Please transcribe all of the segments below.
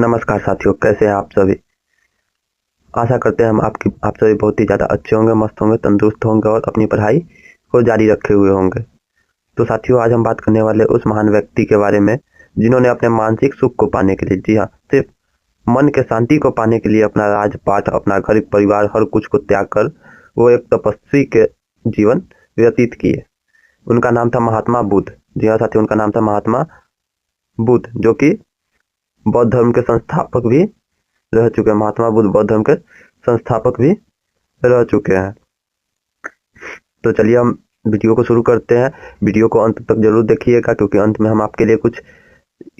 नमस्कार साथियों, कैसे हैं आप सभी। आशा करते हैं आप सभी बहुत ही ज़्यादा अच्छे होंगे, मस्त होंगे, तंदुरुस्त होंगे और अपनी पढ़ाई को जारी रखे हुए होंगे। तो साथियों, आज हम बात करने वाले उस महान व्यक्ति के बारे में जिन्होंने अपने मानसिक सुख को पाने के लिए, जी हाँ, सिर्फ मन के शांति को पाने के लिए अपना राजपाट, अपना घर परिवार, हर कुछ को त्याग कर वो एक तपस्वी के जीवन व्यतीत किए। उनका नाम था महात्मा बुद्ध। जी हाँ साथियों, उनका नाम था महात्मा बुद्ध, जो कि बौद्ध धर्म के संस्थापक भी रह चुके हैं। महात्मा बुद्ध बौद्ध धर्म के संस्थापक भी रह चुके हैं। तो चलिए हम वीडियो को शुरू करते हैं। वीडियो को अंत तक जरूर देखिएगा, क्योंकि अंत में हम आपके लिए कुछ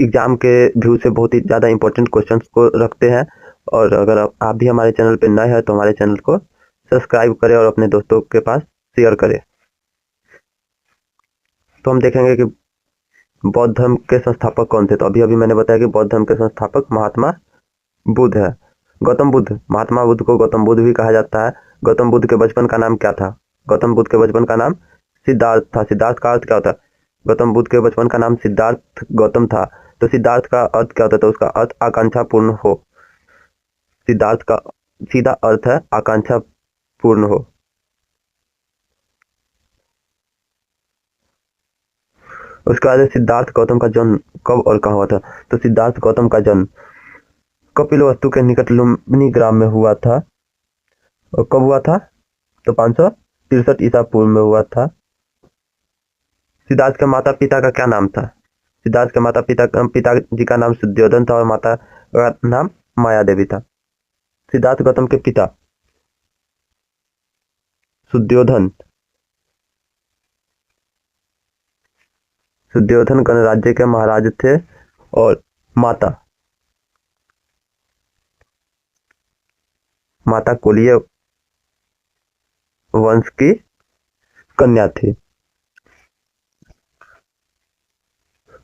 एग्जाम के व्यू से बहुत ही ज़्यादा इंपॉर्टेंट क्वेश्चंस को रखते हैं। और अगर आप भी हमारे चैनल पर नए हैं तो हमारे चैनल को सब्सक्राइब करें और अपने दोस्तों के पास शेयर करें। तो हम देखेंगे कि बौद्ध धर्म के संस्थापक कौन थे। तो अभी मैंने बताया कि बौद्ध धर्म के संस्थापक महात्मा बुद्ध है। गौतम बुद्ध, महात्मा बुद्ध को गौतम बुद्ध भी कहा जाता है। गौतम बुद्ध के बचपन का नाम क्या था? गौतम बुद्ध के बचपन का नाम सिद्धार्थ था। सिद्धार्थ का अर्थ क्या होता है? गौतम बुद्ध के बचपन का नाम सिद्धार्थ गौतम था। तो सिद्धार्थ का अर्थ क्या होता है? तो उसका अर्थ आकांक्षा पूर्ण हो। सिद्धार्थ का सीधा अर्थ है आकांक्षा पूर्ण हो। उसके बाद सिद्धार्थ गौतम का जन्म कब और कहाँ हुआ था? तो सिद्धार्थ गौतम का जन्म कपिलवस्तु के निकट लुम्बिनी ग्राम में हुआ था। और कब हुआ था? तो 563 ईसा पूर्व में हुआ था। सिद्धार्थ के माता पिता का क्या नाम था? सिद्धार्थ के पिताजी का नाम सुद्योधन था और माता का नाम माया देवी था। सिद्धार्थ गौतम के पिता सुद्योधन गणराज्य के महाराज थे और माता कोलीय वंश की कन्या थी।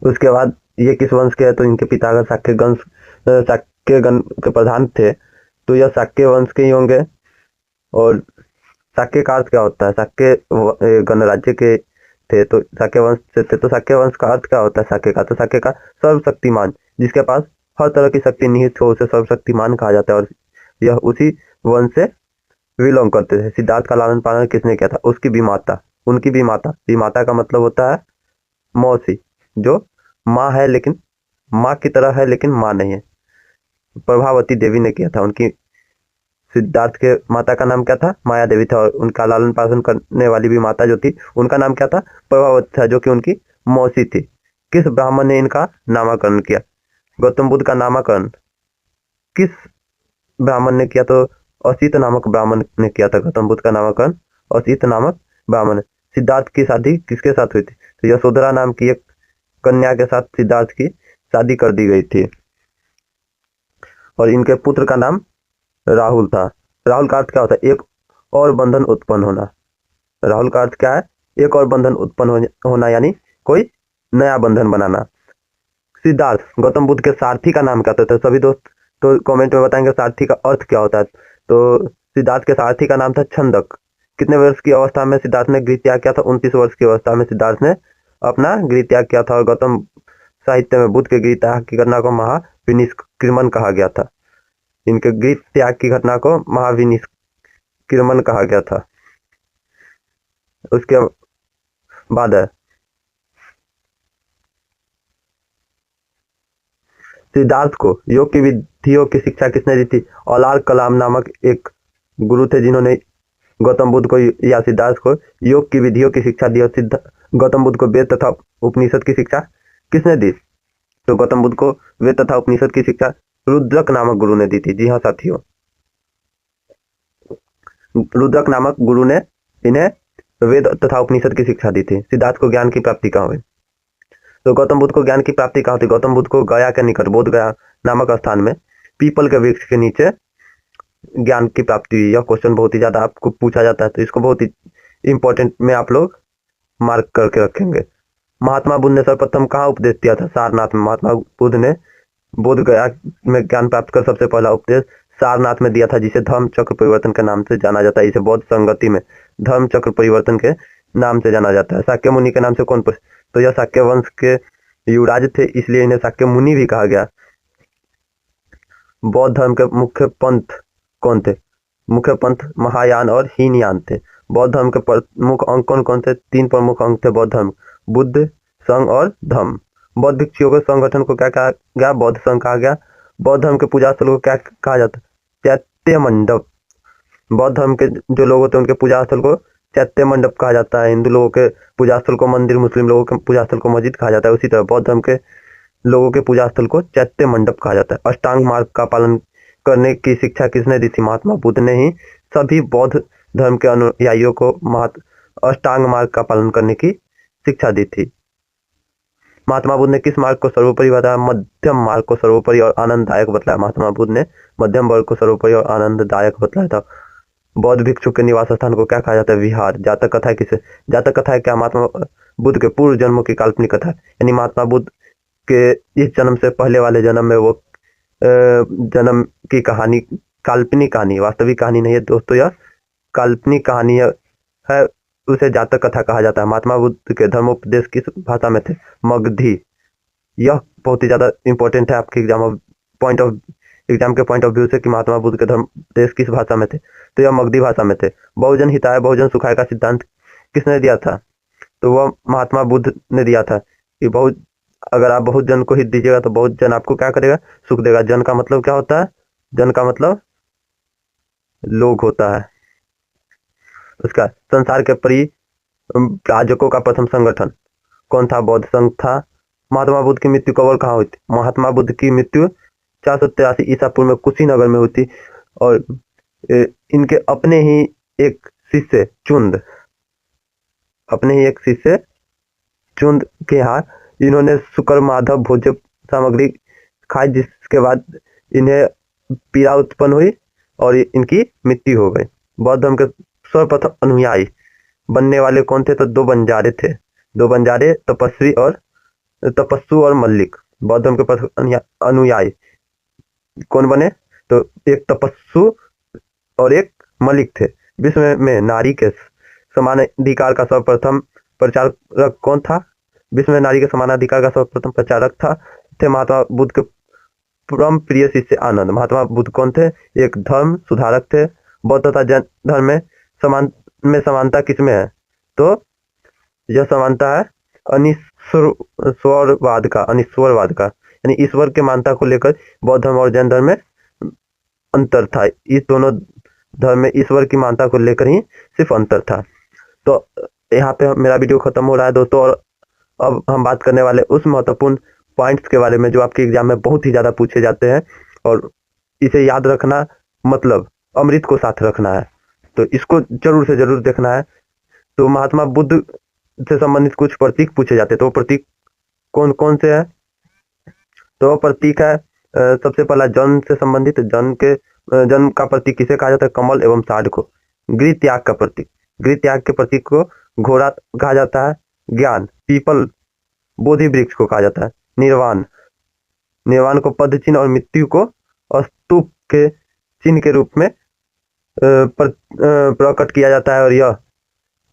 उसके बाद ये किस वंश के है? तो इनके पिता अगर शाक्य गण के प्रधान थे तो यह शाक्य वंश के ही होंगे। और शाक्य का अर्थ क्या होता है? शाक्य गणराज्य के थे तो शाक्य वंश से थे। तो शाक्य वंश का अर्थ क्या होता है? शाक्य का सर्वशक्तिमान, जिसके पास हर तरह की शक्ति निहित हो उसे सर्वशक्तिमान कहा जाता है। और यह उसी वंश से बिलोंग करते थे। सिद्धार्थ का लालन पालन किसने किया था? उनकी भी माता का मतलब होता है मौसी, जो माँ है लेकिन माँ की तरह है लेकिन माँ नहीं है। प्रभावती देवी ने किया था। उनकी सिद्धार्थ के माता का नाम क्या था? माया देवी था। और उनका लालन पालन करने वाली भी माता जो थी उनका नाम क्या था? प्रभावती था, जो कि उनकी मौसी थी। किस ब्राह्मण ने इनका नामकरण किया? गौतम बुद्ध का नामकरण किस ब्राह्मण ने किया? तो असित नामक ब्राह्मण ने किया था गौतम बुद्ध का नामकरण। असित नामक ब्राह्मण। सिद्धार्थ की शादी किसके साथ हुई थी? तो यशोधरा नाम की एक कन्या के साथ सिद्धार्थ की शादी कर दी गई थी। और इनके पुत्र का नाम राहुल था। राहुल का अर्थ क्या होता है? एक और बंधन उत्पन्न होना। राहुल का अर्थ क्या है? एक और बंधन उत्पन्न होना, यानी कोई नया बंधन बनाना। सिद्धार्थ गौतम बुद्ध के सारथी का नाम क्या होता है? तो सभी दोस्त तो कमेंट में बताएंगे सारथी का अर्थ क्या होता है। तो सिद्धार्थ के सारथी का नाम था छंदक। कितने वर्ष की अवस्था में सिद्धार्थ ने गृह त्याग किया था? 29 वर्ष की अवस्था में सिद्धार्थ ने अपना गृह त्याग किया था। और गौतम साहित्य में बुद्ध के गृह त्याग की घटना को महाविनिष्क्रमण कहा गया था। इनके गृह त्याग की घटना को महाविनिष्क्रमण कहा गया था। उसके बाद है सिद्धार्थ को योग की विधियों की शिक्षा किसने दी थी? औलार कलाम नामक एक गुरु थे, जिन्होंने गौतम बुद्ध को या सिद्धार्थ को योग की विधियों की शिक्षा दी। और गौतम बुद्ध को वेद तथा उपनिषद की शिक्षा किसने दी? तो गौतम बुद्ध को वेद तथा उपनिषद की शिक्षा रुद्रक नामक गुरु ने दी थी। जी हाँ साथियों, रुद्रक नामक गुरु ने इन्हें वेद तथा उपनिषद की शिक्षा दी थी। सिद्धार्थ को ज्ञान की प्राप्ति कहाँ हुई? तो गौतम बुद्ध को ज्ञान की प्राप्ति कहाँ थी? गौतम बुद्ध को गया के निकट बोध गया नामक स्थान में पीपल के वृक्ष के नीचे ज्ञान की प्राप्ति हुई। यह क्वेश्चन बहुत ही ज्यादा आपको पूछा जाता है, तो इसको बहुत ही इंपॉर्टेंट में आप लोग मार्क करके रखेंगे। महात्मा बुद्ध ने सर्वप्रथम कहाँ उपदेश दिया था? सारनाथ में। महात्मा बुद्ध ने बोध गया में ज्ञान प्राप्त कर सबसे पहला उपदेश सारनाथ में दिया था, जिसे धर्म चक्र परिवर्तन के नाम से जाना जाता है। इसे बौद्ध संगति में धर्म चक्र परिवर्तन के नाम से जाना जाता है। शाक्य मुनि के नाम से कौन तो यह शाक्य वंश के युवराज थे, इसलिए इन्हें शाक्य मुनि भी कहा गया। बौद्ध धर्म के मुख्य पंथ कौन थे? मुख्य पंथ महायान और हीनयान थे। बौद्ध धर्म के प्रमुख अंग कौन कौन थे? 3 प्रमुख अंग थे बौद्ध धर्म, बुद्ध, संघ और धम्म। बौद्ध भिक्षुओं के संगठन को क्या कहा गया? बौद्ध संघ कहा गया। बौद्ध धर्म के पूजा स्थल को क्या कहा जाता? चैत्य मंडप। बौद्ध धर्म के जो लोग होते हैं उनके पूजा स्थल को चैत्य मंडप कहा जाता है। हिंदू लोगों के पूजा स्थल को मंदिर, मुस्लिम लोगों के पूजा स्थल को मस्जिद कहा जाता है। उसी तरह बौद्ध धर्म के लोगों के पूजा स्थल को चैत्य मंडप कहा जाता है। अष्टांग मार्ग का पालन करने की शिक्षा किसने दी थी? महात्मा बुद्ध ने ही सभी बौद्ध धर्म के अनुयायियों को अष्टांग मार्ग का पालन करने की शिक्षा दी थी। महात्मा बुद्ध ने किस मार्ग को सर्वोपरि बताया? मध्यम मार्ग को सर्वोपरि और आनंददायक बतलाया। महात्मा बुद्ध ने मध्यम वर्ग को सर्वोपरि और आनंददायक बतलाया था। बौद्ध भिक्षु के निवास स्थान को क्या कहा जाता है? विहार। जातक कथा है किसे? जातक कथा है क्या महात्मा बुद्ध के पूर्व जन्मों की काल्पनिक कथा है। यानी महात्मा बुद्ध के इस जन्म से पहले वाले जन्म में वो जन्म की कहानी, काल्पनिक कहानी, वास्तविक कहानी नहीं है दोस्तों, यह काल्पनिक कहानी है, उसे जातक कथा कहा जाता है। महात्मा बुद्ध के धर्मोपदेश किस भाषा में थे? मगधी। यह बहुत ही ज्यादा इंपॉर्टेंट है आपके एग्जाम के पॉइंट ऑफ व्यू से कि महात्मा बुद्ध के धर्मोपदेश किस भाषा में थे, तो यह मगधी भाषा में थे। बहुजन हिताय बहुजन सुखाय का सिद्धांत किसने दिया था? तो वह महात्मा बुद्ध ने दिया था कि अगर आप बहुत जन को हित दीजिएगा तो बहुत जन आपको क्या करेगा? सुख देगा। जन का मतलब क्या होता है? जन का मतलब लोग होता है। उसका संसार के परिव्राजकों का प्रथम संगठन कौन था? बौद्ध संघ था। महात्मा बुद्ध की मृत्यु कब और कहाँ हुई थी? महात्मा बुद्ध की मृत्यु 483 ईसा पूर्व में कुशीनगर में हुई थी और इनके अपने ही एक शिष्य चुंद के यहाँ इन्होंने शुक्र माधव भोज्य सामग्री खाई, जिसके बाद इन्हें पीड़ा उत्पन्न हुई और इनकी मृत्यु हो गई। बौद्ध धर्म के सर्वप्रथम अनुयायी बनने वाले कौन थे? तो 2 बंजारे थे। 2 बंजारे, तपस्सु और मल्लिक। बौद्ध धर्म के प्रथम अनुयायी कौन बने? तो एक तपस्सु और एक मल्लिक थे। विश्व में नारी के समानाधिकार का सर्वप्रथम प्रचारक कौन था? विश्व में नारी के समानाधिकार का सर्वप्रथम प्रचारक थे महात्मा बुद्ध के परम प्रिय शिष्य आनंद। महात्मा बुद्ध कौन थे? एक धर्म सुधारक थे। बौद्ध तथा जैन धर्म में समानता किसमें है? तो यह समानता है अनिश्वरवाद का, यानी ईश्वर के मान्यता को लेकर बौद्ध धर्म और जैन धर्म में अंतर था। इस दोनों धर्म में ईश्वर की मान्यता को लेकर ही सिर्फ अंतर था। तो यहाँ पे मेरा वीडियो खत्म हो रहा है दोस्तों, और अब हम बात करने वाले उस महत्वपूर्ण पॉइंट्स के बारे में जो आपके एग्जाम में बहुत ही ज्यादा पूछे जाते हैं, और इसे याद रखना मतलब अमृत को साथ रखना है, तो इसको जरूर से जरूर देखना है। तो महात्मा बुद्ध से संबंधित कुछ प्रतीक पूछे जाते हैं, तो वो प्रतीक कौन कौन से है? तो वो प्रतीक है सबसे पहला जन्म से संबंधित। जन्म का प्रतीक किसे कहा जाता है? कमल एवं साढ़ को। गृह त्याग का प्रतीक, गृह त्याग के प्रतीक को घोड़ा कहा जाता है। ज्ञान, पीपल बोधि वृक्ष को कहा जाता है। निर्वाण को पद चिन्ह और मृत्यु को स्तूप के चिन्ह के रूप में प्रकट किया जाता है। और यह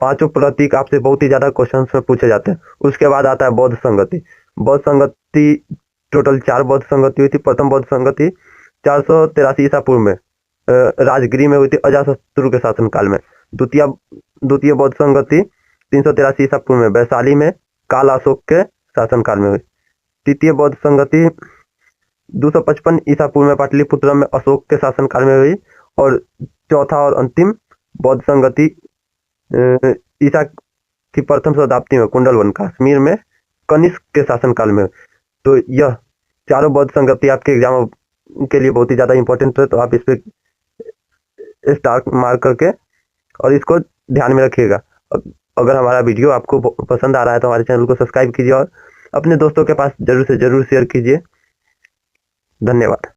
5 प्रतीक आपसे बहुत ही ज्यादा क्वेश्चन में पूछे जाते हैं। उसके बाद आता है बौद्ध संगति। बौद्ध संगति टोटल 4 बौद्ध संगति हुई थी। प्रथम बौद्ध संगति 483 ईसा पूर्व में राजगिरी में हुई थी, अजातशत्रु के शासनकाल में। द्वितीय बौद्ध संगति 383 ईसा पूर्व में वैशाली में काल अशोक के शासनकाल में हुई। तृतीय बौद्ध संगति 255 ईसा पूर्व में पाटलिपुत्र में अशोक के शासनकाल में हुई। और चौथा और अंतिम बौद्ध संगति ईसा की प्रथम शताब्दी में कुंडलवन कश्मीर में कनिष्क के शासनकाल में। तो यह चारों बौद्ध संगति आपके एग्जाम के लिए बहुत ही ज्यादा इंपॉर्टेंट है, तो आप इस पे स्टार मार्क करके और इसको ध्यान में रखिएगा। अगर हमारा वीडियो आपको पसंद आ रहा है तो हमारे चैनल को सब्सक्राइब कीजिए और अपने दोस्तों के पास जरूर से जरूर शेयर कीजिए। धन्यवाद।